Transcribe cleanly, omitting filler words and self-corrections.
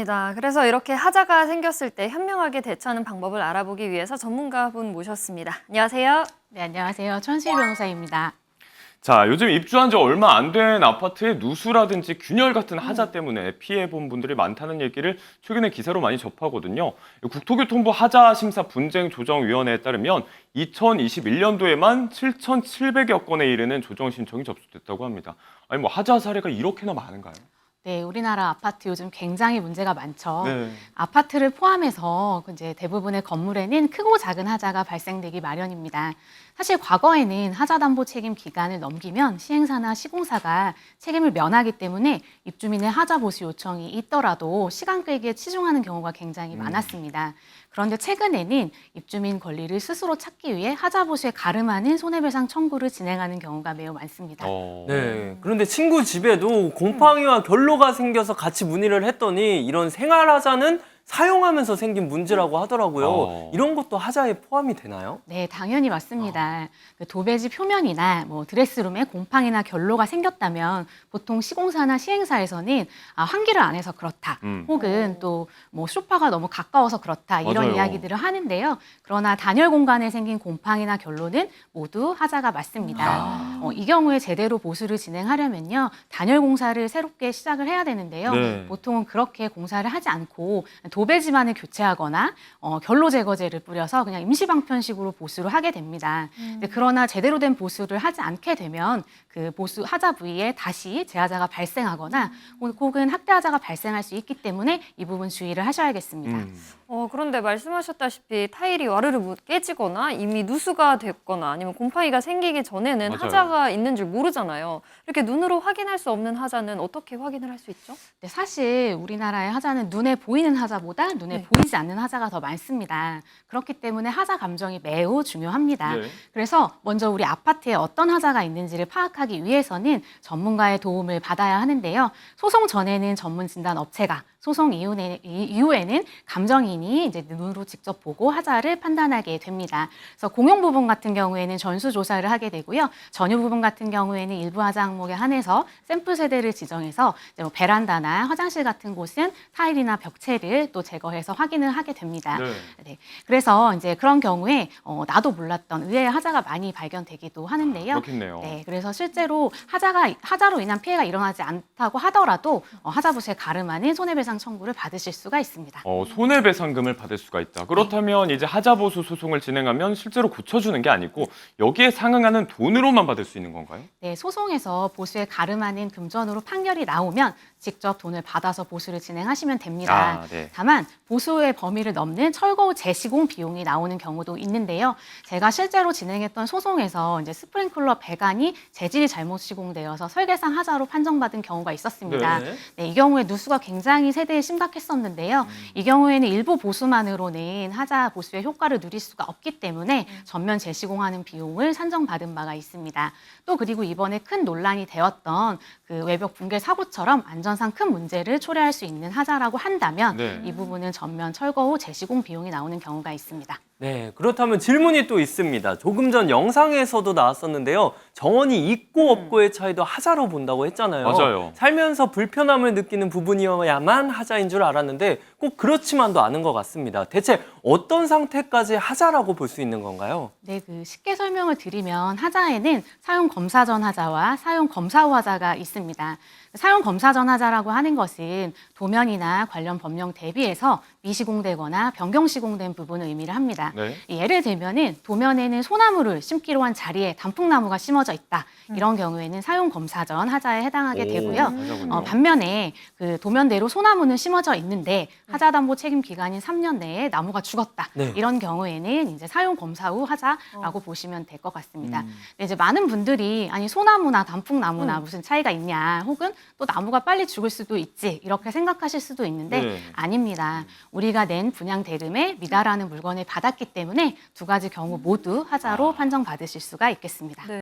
맞습니다. 그래서 이렇게 하자가 생겼을 때 현명하게 대처하는 방법을 알아보기 위해서 전문가분 모셨습니다. 안녕하세요. 네, 안녕하세요. 천실 변호사입니다. 자, 요즘 입주한 지 얼마 안 된 아파트에 누수라든지 균열 같은 하자 때문에 피해본 분들이 많다는 얘기를 최근에 기사로 많이 접하거든요. 국토교통부 하자심사분쟁조정위원회에 따르면 2021년도에만 7,700여 건에 이르는 조정 신청이 접수됐다고 합니다. 아니 뭐 하자 사례가 이렇게나 많은가요? 네, 우리나라 아파트 요즘 굉장히 문제가 많죠. 네. 아파트를 포함해서 이제 대부분의 건물에는 크고 작은 하자가 발생되기 마련입니다. 사실 과거에는 하자담보 책임 기간을 넘기면 시행사나 시공사가 책임을 면하기 때문에 입주민의 하자 보수 요청이 있더라도 시간 끌기에 치중하는 경우가 굉장히 많았습니다. 그런데 최근에는 입주민 권리를 스스로 찾기 위해 하자 보수에 가름하는 손해배상 청구를 진행하는 경우가 매우 많습니다. 네. 그런데 친구 집에도 곰팡이와 결로가 생겨서 같이 문의를 했더니 이런 생활하자는 사용하면서 생긴 문제라고 하더라고요. 이런 것도 하자에 포함이 되나요? 네, 당연히 맞습니다. 그 도배지 표면이나 뭐 드레스룸에 곰팡이나 결로가 생겼다면 보통 시공사나 시행사에서는 환기를 안 해서 그렇다, 혹은 또 뭐 소파가 너무 가까워서 그렇다 이런 맞아요. 이야기들을 하는데요. 그러나 단열 공간에 생긴 곰팡이나 결로는 모두 하자가 맞습니다. 이 경우에 제대로 보수를 진행하려면요, 단열 공사를 새롭게 시작을 해야 되는데요. 네. 보통은 그렇게 공사를 하지 않고 도배지만을 교체하거나 결로 제거제를 뿌려서 그냥 임시 방편식으로 보수를 하게 됩니다. 그러나 제대로 된 보수를 하지 않게 되면 그 보수 하자 부위에 다시 재하자가 발생하거나 혹은 학대하자가 발생할 수 있기 때문에 이 부분 주의를 하셔야겠습니다. 그런데 말씀하셨다시피 타일이 와르르 깨지거나 이미 누수가 됐거나 아니면 곰팡이가 생기기 전에는 맞아요. 하자가 있는 줄 모르잖아요. 이렇게 눈으로 확인할 수 없는 하자는 어떻게 확인을 할 수 있죠? 네, 사실 우리나라의 하자는 눈에 보이는 하자보다 눈에 네. 보이지 않는 하자가 더 많습니다. 그렇기 때문에 하자 감정이 매우 중요합니다. 네. 그래서 먼저 우리 아파트에 어떤 하자가 있는지를 파악하기 위해서는 전문가의 도움을 받아야 하는데요. 소송 전에는 전문 진단 업체가, 소송 이후에는 감정인이 이제 눈으로 직접 보고 하자를 판단하게 됩니다. 그래서 공용 부분 같은 경우에는 전수 조사를 하게 되고요. 전유 부분 같은 경우에는 일부 하자 항목에 한해서 샘플 세대를 지정해서 이제 뭐 베란다나 화장실 같은 곳은 타일이나 벽체를 또 제거해서 확인을 하게 됩니다. 네. 네. 그래서 이제 그런 경우에 나도 몰랐던 의외의 하자가 많이 발견되기도 하는데요. 그렇겠네요. 네, 그래서 실제로 하자로 인한 피해가 일어나지 않다고 하더라도 하자 보수에 가름하는 손해배상 청구를 받으실 수가 있습니다. 손해배상금을 받을 수가 있다. 그렇다면 이제 하자보수 소송을 진행하면 실제로 고쳐주는 게 아니고 여기에 상응하는 돈으로만 받을 수 있는 건가요? 네, 소송에서 보수에 가름하는 금전으로 판결이 나오면 직접 돈을 받아서 보수를 진행하시면 됩니다. 네. 다만 보수의 범위를 넘는 철거 후 재시공 비용이 나오는 경우도 있는데요. 제가 실제로 진행했던 소송에서 이제 스프링클러 배관이 재질이 잘못 시공되어서 설계상 하자로 판정받은 경우가 있었습니다. 네. 네, 이 경우에 누수가 굉장히 세대에 심각했었는데요. 이 경우에는 일부 보수만으로는 하자 보수의 효과를 누릴 수가 없기 때문에 전면 재시공하는 비용을 산정받은 바가 있습니다. 또 그리고 이번에 큰 논란이 되었던 그 외벽 붕괴 사고처럼 안전상 큰 문제를 초래할 수 있는 하자라고 한다면 네. 이 부분은 전면 철거 후 재시공 비용이 나오는 경우가 있습니다. 네, 그렇다면 질문이 또 있습니다. 조금 전 영상에서도 나왔었는데요. 정원이 있고 없고의 차이도 하자로 본다고 했잖아요. 맞아요. 살면서 불편함을 느끼는 부분이어야만 하자인 줄 알았는데 꼭 그렇지만도 않은 것 같습니다. 대체 어떤 상태까지 하자라고 볼 수 있는 건가요? 네, 쉽게 설명을 드리면 하자에는 사용 검사 전 하자와 사용 검사 후 하자가 있습니다. 사용 검사 전 하자라고 하는 것은 도면이나 관련 법령 대비해서 미시공되거나 변경 시공된 부분을 의미를 합니다. 네. 예를 들면은 도면에는 소나무를 심기로 한 자리에 단풍나무가 심어져 있다. 이런 경우에는 사용 검사 전 하자에 해당하게 되고요. 하자군요. 반면에 그 도면대로 소나무는 심어져 있는데 하자담보 책임 기간인 3년 내에 나무가 죽었다. 네. 이런 경우에는 이제 사용 검사 후 하자라고 보시면 될 것 같습니다. 근데 이제 많은 분들이 아니 소나무나 단풍나무나 무슨 차이가 있냐, 혹은 또 나무가 빨리 죽을 수도 있지 이렇게 생각하실 수도 있는데 네. 아닙니다. 우리가 낸 분양 대금에 미달하는 물건을 받았기 때문에 두 가지 경우 모두 하자로 판정받으실 수가 있겠습니다. 네.